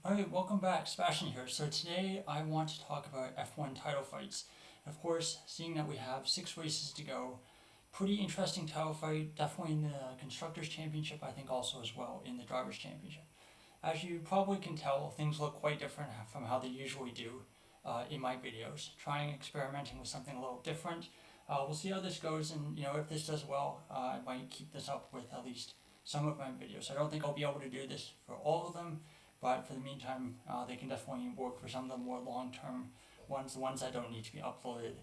Alright, welcome back. Sebastian here. So today I want to talk about F1 title fights. Of course, seeing that we have 6 races to go, pretty interesting title fight, definitely in the Constructors' Championship, I think also as well in the Drivers' Championship. As you probably can tell, things look quite different from how they usually do in my videos. Trying experimenting with something a little different. We'll see how this goes, and if this does well, I might keep this up with at least some of my videos. I don't think I'll be able to do this for all of them, but for the meantime, they can definitely work for some of the more long-term ones, the ones that don't need to be uploaded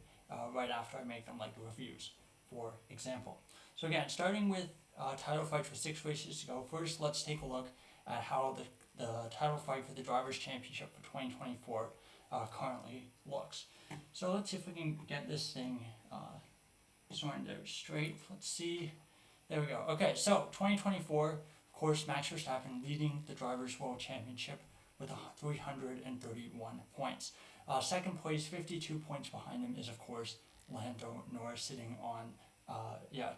right after I make them, like the reviews, for example. So again, starting with title fights with 6 races to go, first let's take a look at how the title fight for the Drivers' Championship for 2024 currently looks. So let's see if we can get this thing sorted out straight. Let's see. There we go. Okay, so 2024, of course, Max Verstappen leading the Drivers' World Championship with 331 points. Second place, 52 points behind him, is of course Lando Norris sitting on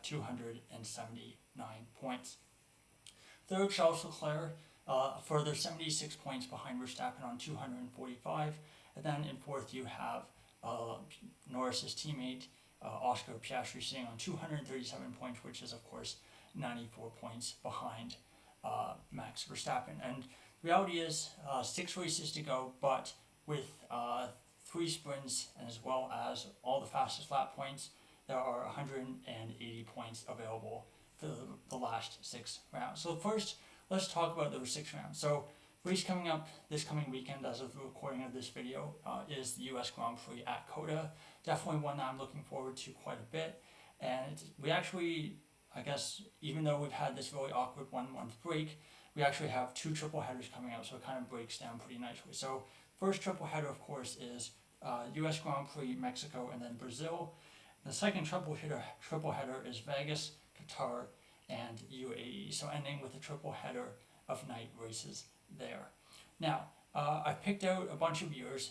279 points. Third, Charles Leclerc, a further 76 points behind Verstappen on 245. And then in fourth, you have Norris's teammate Oscar Piastri sitting on 237 points, which is of course 94 points behind Max Verstappen. And the reality is 6 races to go, but with 3 sprints and as well as all the fastest lap points, there are 180 points available for the last 6 rounds. So first, let's talk about those 6 rounds. So race coming up this coming weekend, as of the recording of this video, is the US Grand Prix at COTA. Definitely one that I'm looking forward to quite a bit. And we actually, I guess, even though we've had this really awkward 1-month break, we actually have 2 triple headers coming up, so it kind of breaks down pretty nicely. So first triple header, of course, is US Grand Prix, Mexico, and then Brazil. The second triple header is Vegas, Qatar, and UAE. So ending with a triple header of night races there. Now, I've picked out a bunch of years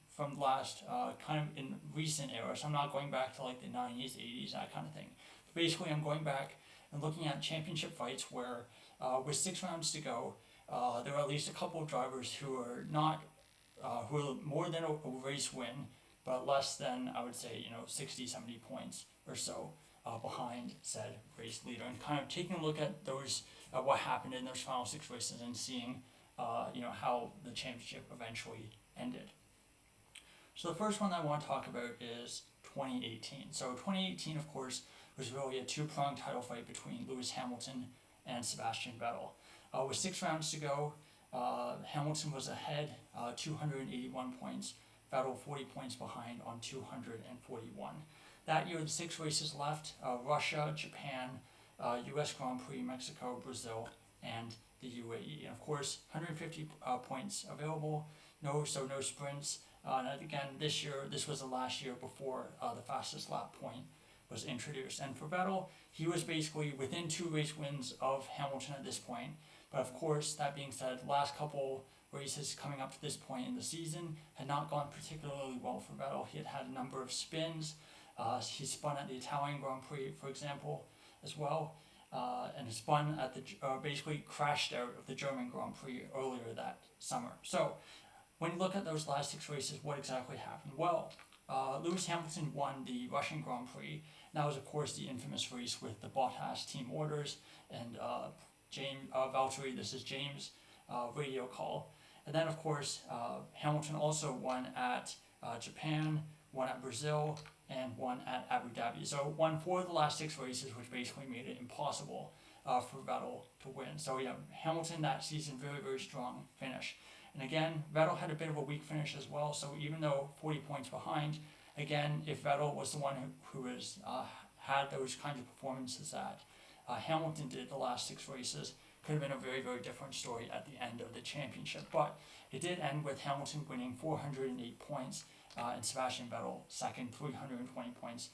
from the last kind of in recent eras. I'm not going back to like the 90s, 80s, that kind of thing. But basically, I'm going back and looking at championship fights where, with 6 rounds to go, there are at least a couple of drivers who are not, who are more than a race win, but less than, I would say, 60, 70 points or so behind said race leader, and kind of taking a look at those, what happened in those final 6 races, and seeing, how the championship eventually ended. So the first one I want to talk about is 2018. So 2018, of course, was really a 2-pronged title fight between Lewis Hamilton and Sebastian Vettel. With 6 rounds to go, Hamilton was ahead, 281 points. Vettel 40 points behind on 241. That year, the 6 races left: Russia, Japan, US Grand Prix, Mexico, Brazil, and the UAE. And of course, 150 points available. No sprints. And again, this was the last year before the fastest lap point was introduced. And for Vettel, he was basically within 2 race wins of Hamilton at this point. But of course, that being said, last couple races coming up to this point in the season had not gone particularly well for Vettel. He had had a number of spins. He spun at the Italian Grand Prix, for example, as well, and spun at basically crashed out of the German Grand Prix earlier that summer. So when you look at those last 6 races, what exactly happened? Well, Lewis Hamilton won the Russian Grand Prix. And that was, of course, the infamous race with the Bottas team orders and Valtteri, this is James' radio call. And then, of course, Hamilton also won at Japan, won at Brazil, and won at Abu Dhabi. So won 4 of the last 6 races, which basically made it impossible for Vettel to win. So yeah, Hamilton that season, very, very strong finish. And again, Vettel had a bit of a weak finish as well. So even though 40 points behind, again, if Vettel was the one who was had those kinds of performances that Hamilton did the last 6 races, could have been a very, very different story at the end of the championship. But it did end with Hamilton winning 408 points and Sebastian Vettel second, 320 points,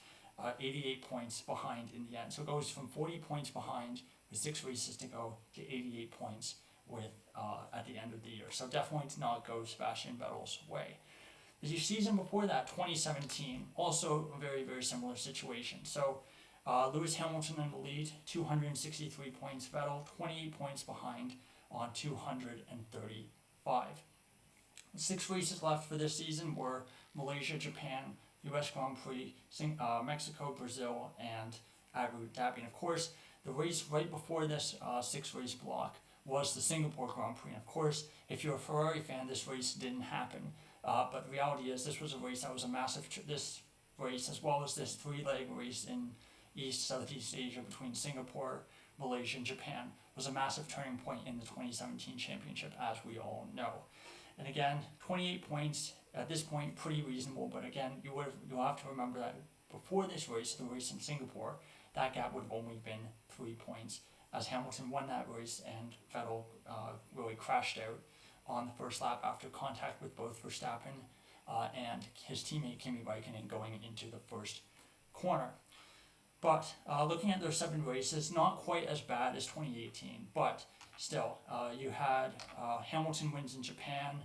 88 points behind in the end. So it goes from 40 points behind with 6 races to go to 88 points with at the end of the year. So definitely did not go Sebastian Vettel's way. The season before that, 2017, also a very, very similar situation. So Lewis Hamilton in the lead, 263 points. Vettel 28 points behind on 234 5. 6 races left for this season were Malaysia, Japan, US Grand Prix, Mexico, Brazil, and Abu Dhabi. And of course, the race right before this 6-race block was the Singapore Grand Prix. And of course, if you're a Ferrari fan, this race didn't happen. But the reality is, this was a race that was a massive. This race, as well as this 3-leg race in Southeast Asia between Singapore, Malaysia, and Japan, was a massive turning point in the 2017 championship, as we all know. And again, 28 points at this point, pretty reasonable. But again, you'll have to remember that before this race, the race in Singapore, that gap would have only been 3 points, as Hamilton won that race and Vettel really crashed out on the first lap after contact with both Verstappen and his teammate Kimi Raikkonen going into the first corner. But looking at those 7 races, not quite as bad as 2018, but still, you had Hamilton wins in Japan,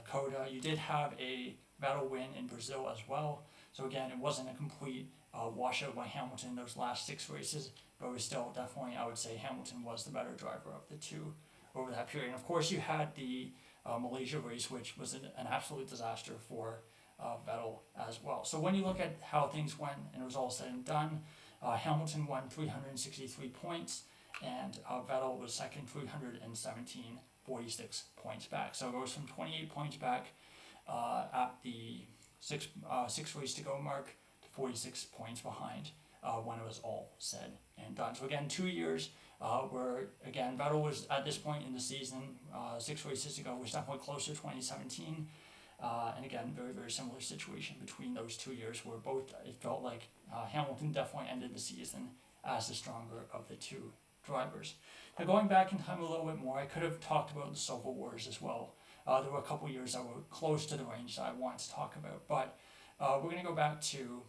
Coda. You did have a Vettel win in Brazil as well. So again, it wasn't a complete washout by Hamilton in those last 6 races, but it was still definitely, I would say, Hamilton was the better driver of the two over that period. And of course, you had the Malaysia race, which was an absolute disaster for Vettel as well. So when you look at how things went and it was all said and done, Hamilton won 363 points, and Vettel was second, 317, 46 points back. So it goes from 28 points back at the six race to go mark to 46 points behind when it was all said and done. So again, 2 years where, again, Vettel was at this point in the season, 6 races to go, was definitely closer to 2017. And again, very, very similar situation between those 2 years, where both, it felt like Hamilton definitely ended the season as the stronger of the two drivers. Now, going back in time a little bit more, I could have talked about the Civil Wars as well. There were a couple years that were close to the range that I wanted to talk about, but we're going to go back to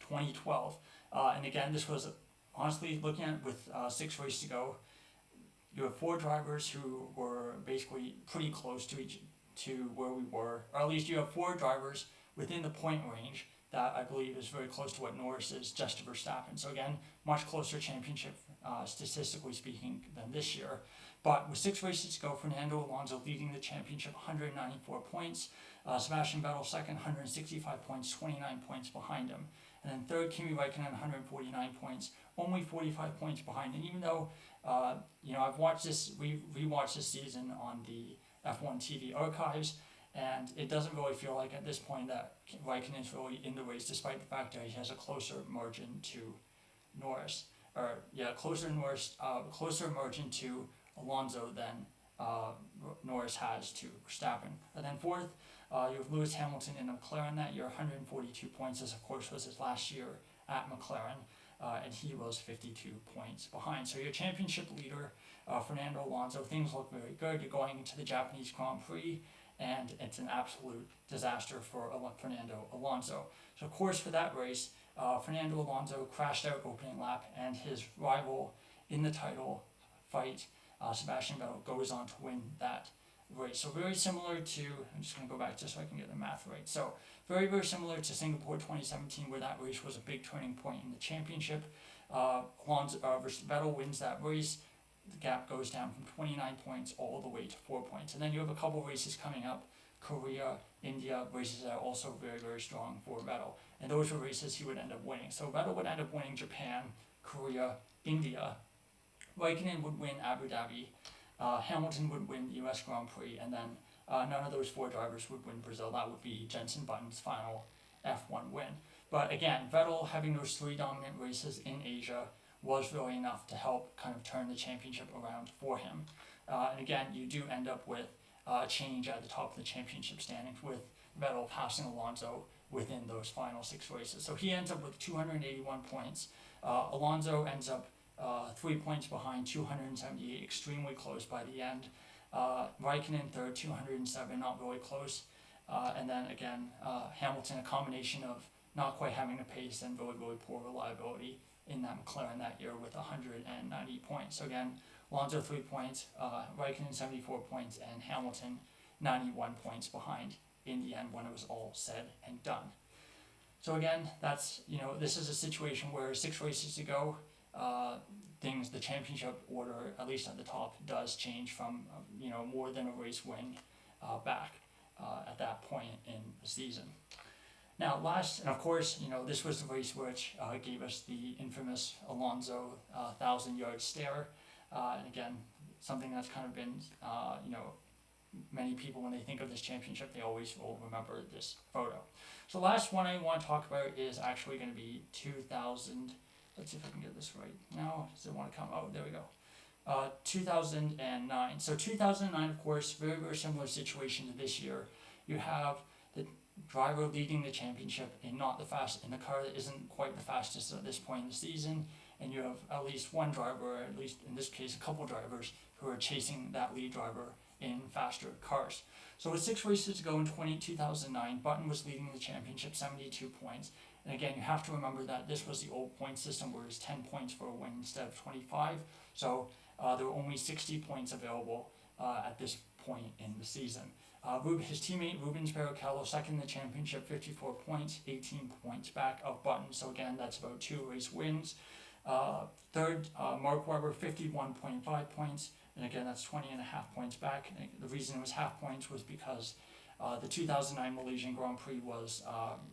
2012. And again, this was honestly looking at with 6 races to go. You have 4 drivers who were basically pretty close to where we were, or at least you have 4 drivers within the point range that I believe is very close to what Norris is just to Verstappen. So again, much closer championship statistically speaking than this year. But with 6 races to go, Fernando Alonso leading the championship, 194 points. Sebastian Vettel second, 165 points, 29 points behind him. And then third, Kimi Raikkonen, 149 points, only 45 points behind. And even though, I've watched this, we rewatched this season on the F1 TV archives, and it doesn't really feel like at this point that Raikkonen is really in the race, despite the fact that he has a closer margin to Norris. Closer margin to Alonso than Norris has to Verstappen. And then fourth, you have Lewis Hamilton in McLaren that year, 142 points. This, of course, was his last year at McLaren, and he was 52 points behind. So your championship leader, Fernando Alonso, things look very good. You're going into the Japanese Grand Prix, and it's an absolute disaster for Fernando Alonso. So, of course, for that race, Fernando Alonso crashed out opening lap, and his rival in the title fight, Sebastian Vettel, goes on to win that race. So very similar to, I'm just going to go back just so I can get the math right. So very, very similar to Singapore 2017, where that race was a big turning point in the championship. Vettel wins that race. The gap goes down from 29 points all the way to 4 points. And then you have a couple races coming up, Korea, India, races that are also very, very strong for Vettel. And those were races he would end up winning. So Vettel would end up winning Japan, Korea, India. Raikkonen would win Abu Dhabi. Hamilton would win the US Grand Prix. And then none of those 4 drivers would win Brazil. That would be Jenson Button's final F1 win. But again, Vettel having those 3 dominant races in Asia was really enough to help kind of turn the championship around for him. And again, you do end up with a change at the top of the championship standings, with Vettel passing Alonso within those final 6 races. So he ends up with 281 points. Alonso ends up 3 points behind, 278, extremely close by the end. Raikkonen third, 207, not really close. And then again, Hamilton, a combination of not quite having the pace and really, really poor reliability in that McLaren that year with 190 points. So again, Alonso 3 points, Raikkonen 74 points, and Hamilton 91 points behind in the end when it was all said and done. So again, that's, this is a situation where 6 races to go. things, the championship order, at least at the top, does change from more than a race win back at that point in the season. Now, last, and of course, this was the race which gave us the infamous Alonso 1,000-yard stare. And again, something that's kind of been, many people, when they think of this championship, they always will remember this photo. So the last one I want to talk about is actually going to be 2000. Let's see if I can get this right now. Does it want to come? Oh, there we go. 2009. So 2009, of course, very, very similar situation to this year. You have the driver leading the championship in in the car that isn't quite the fastest at this point in the season, and you have at least one driver, or at least in this case a couple drivers, who are chasing that lead driver in faster cars. So with 6 races to go in 2009, Button was leading the championship, 72 points. And again, you have to remember that this was the old point system where it was 10 points for a win instead of 25. So there were only 60 points available at this point in the season. His teammate Rubens Barrichello second in the championship, 54 points, 18 points back of Button. So again, that's about 2 race wins. Third, Mark Webber, 51.5 points. And again, that's 20.5 points back. And the reason it was half points was because the 2009 Malaysian Grand Prix was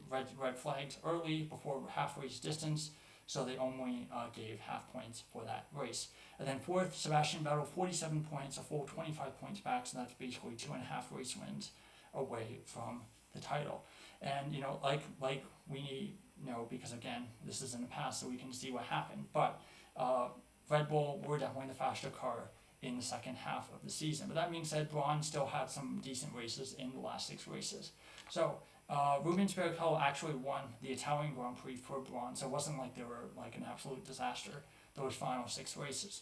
red flagged early before half race distance, so they only gave half points for that race. And then fourth, Sebastian Vettel, 47 points, a full 25 points back, so that's basically 2.5 race wins away from the title. And like we know, because again, this is in the past, so we can see what happened. But Red Bull were definitely the faster car in the second half of the season. But that being said, Brawn still had some decent races in the last 6 races. So Rubens Barrichello actually won the Italian Grand Prix for Brawn, so it wasn't like they were like an absolute disaster those final 6 races.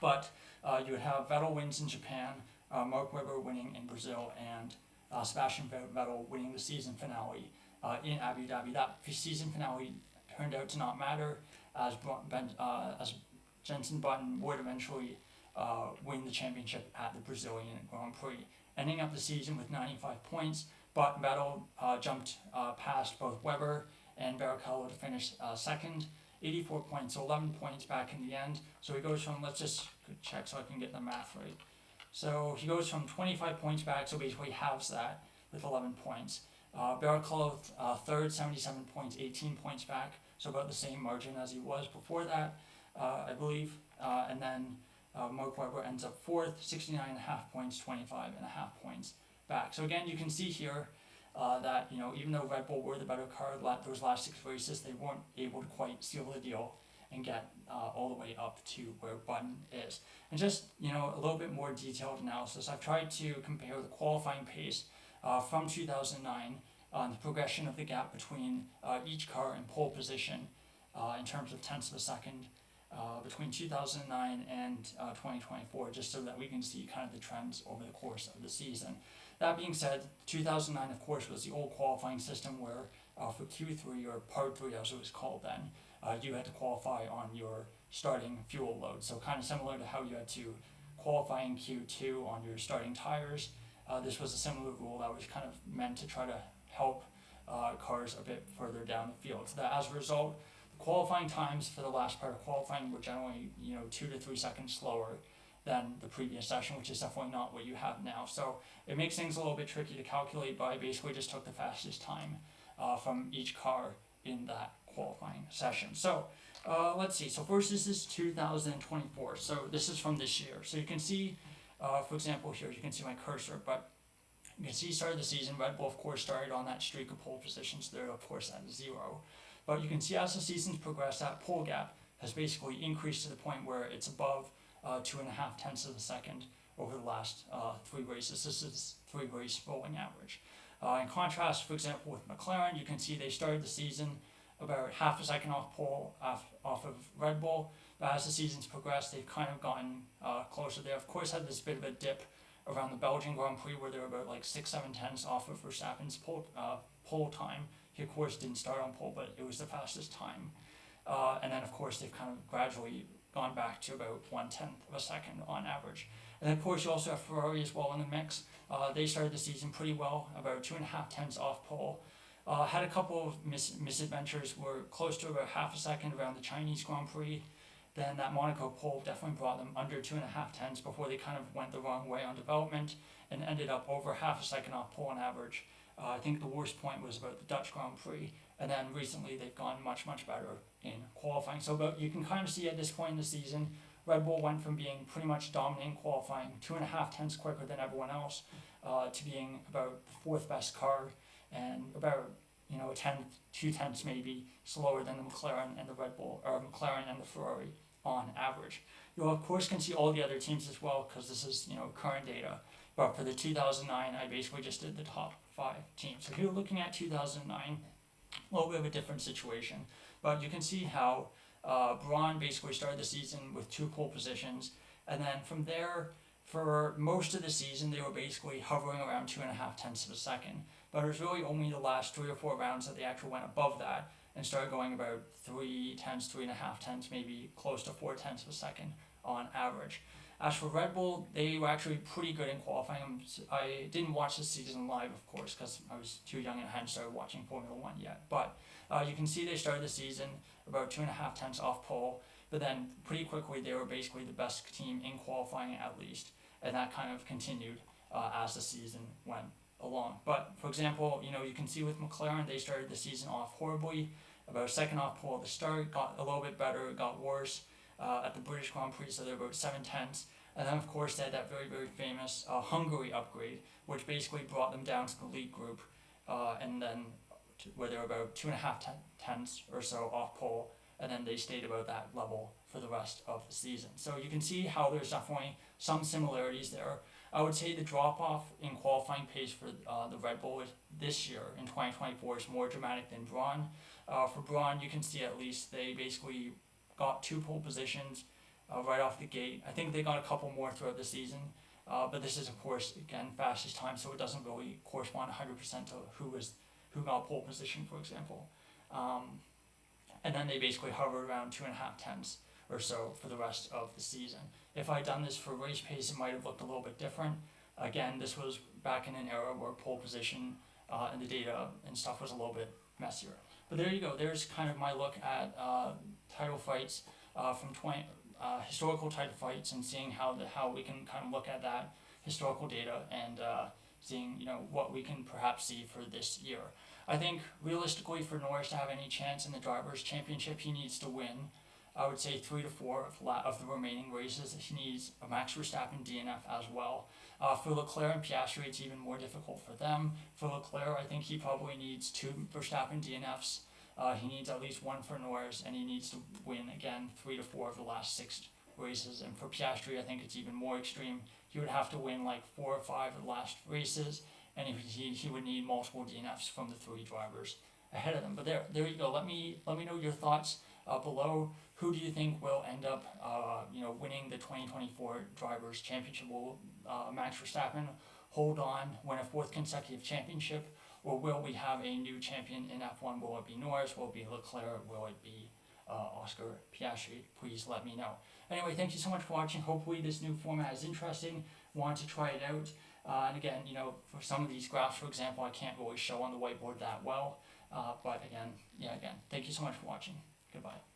But you would have Vettel wins in Japan, Mark Webber winning in Brazil, and Sebastian Vettel winning the season finale in Abu Dhabi. That season finale turned out to not matter, as Jenson Button would eventually win the championship at the Brazilian Grand Prix, ending up the season with 95 points. But Vettel jumped past both Webber and Barrichello to finish second, 84 points, so 11 points back in the end. So he goes from, let's just check so I can get the math right. So he goes from 25 points back, so basically halves that with 11 points. Barrichello third, 77 points, 18 points back, so about the same margin as he was before that, I believe. And then Mark Webber ends up fourth, 69.5 points, 25.5 points back. So again, you can see here that even though Red Bull were the better car those last 6 races, they weren't able to quite seal the deal and get all the way up to where Button is. And just a little bit more detailed analysis, I've tried to compare the qualifying pace from 2009 on the progression of the gap between each car and pole position in terms of tenths of a second between 2009 and 2024, just so that we can see kind of the trends over the course of the season. That being said, 2009, of course, was the old qualifying system where for Q3, or Part 3 as it was called then, you had to qualify on your starting fuel load. So kind of similar to how you had to qualify in Q2 on your starting tires. This was a similar rule that was kind of meant to try to help cars a bit further down the field. So that as a result, the qualifying times for the last part of qualifying were generally 2 to 3 seconds slower than the previous session, which is definitely not what you have now. So it makes things a little bit tricky to calculate, but I basically just took the fastest time from each car in that qualifying session. So let's see. So first, this is 2024. So this is from this year. So you can see, for example, here you can see my cursor, but you can see started the season. Red Bull, of course, started on that streak of pole positions. They're, of course, at 0. But you can see as the season's progressed, that pole gap has basically increased to the point where it's above 2.5 tenths of a second over the last 3 races. This is 3 race rolling average. In contrast, for example, with McLaren, you can see they started the season about half a second off pole off of Red Bull, but as the season's progressed, they've kind of gotten closer. They, of course, had this bit of a dip around the Belgian Grand Prix where they were about like 6-7 tenths off of Verstappen's pole time. He, of course, didn't start on pole, but it was the fastest time. And then, of course, they've kind of gradually gone back to about 1/10 of a second on average. And then, of course, you also have Ferrari as well in the mix. They started the season pretty well, about 2.5 tenths off pole. Had a couple of misadventures, were close to about half a second around the Chinese Grand Prix, then that Monaco pole definitely brought them under 2.5 tenths before they kind of went the wrong way on development and ended up over half a second off pole on average. I think the worst point was about the Dutch Grand Prix, and then recently they've gone much, much better in qualifying. So but you can kind of see at this point in the season, Red Bull went from being pretty much dominant in qualifying, 2.5 tenths quicker than everyone else, to being about the fourth best car and about a tenth, 2 tenths maybe slower than the McLaren and the Red Bull, or McLaren and the Ferrari on average. You of course can see all the other teams as well because this is current data. But for the 2009, I basically just did the top 5 teams. So here looking at 2009, a little bit of a different situation. But you can see how Brawn basically started the season with 2 pole positions, and then from there, for most of the season, they were basically hovering around 2.5 tenths of a second. But it was really only the last 3 or 4 rounds that they actually went above that and started going about 3 tenths, 3.5 tenths, maybe close to 4 tenths of a second on average. As for Red Bull, they were actually pretty good in qualifying. I didn't watch the season live, of course, because I was too young and hadn't started watching Formula One yet. But you can see they started the season about 2.5 tenths off pole, but then pretty quickly they were basically the best team in qualifying at least, and that kind of continued as the season went along. But for example, you can see with McLaren, they started the season off horribly, about a second off pole at the start, got a little bit better, it got worse at the British Grand Prix, so they're about 7 tenths. And then of course they had that very, very famous Hungary upgrade, which basically brought them down to the lead group, and then where they were about 2.5 tenths or so off pole, and then they stayed about that level for the rest of the season. So you can see how there's definitely some similarities there. I would say the drop-off in qualifying pace for the Red Bull this year in 2024 is more dramatic than Brawn. For Brawn, you can see at least they basically got 2 pole positions right off the gate. I think they got a couple more throughout the season, but this is of course again fastest time, so it doesn't really correspond 100% to who got pole position, for example. And then they basically hovered around 2.5 tenths or so for the rest of the season. If I had done this for race pace, it might have looked a little bit different. Again, this was back in an era where pole position and the data and stuff was a little bit messier. But there you go. There's kind of my look at title fights from historical title fights, and seeing how we can kind of look at that historical data and seeing what we can perhaps see for this year. I think realistically for Norris to have any chance in the Drivers' Championship, he needs to win. I would say 3 to 4 of the remaining races. He needs a Max Verstappen DNF as well. For Leclerc and Piastri, it's even more difficult for them. For Leclerc, I think he probably needs 2 Verstappen DNFs. He needs at least 1 for Norris, and he needs to win again 3 to 4 of the last 6 races. And for Piastri, I think it's even more extreme. He would have to win like 4 or 5 of the last races, and he would need multiple DNFs from the 3 drivers ahead of them. But there you go. Let me know your thoughts below. Who do you think will end up winning the 2024 Drivers' Championship? Will Max Verstappen hold on, win a 4th consecutive championship, or will we have a new champion in F1? Will it be Norris? Will it be Leclerc? Will it be Oscar Piastri? Please let me know. Anyway, thank you so much for watching. Hopefully this new format is interesting. Want to try it out. And again, for some of these graphs, for example, I can't really show on the whiteboard that well. But again, thank you so much for watching. Goodbye.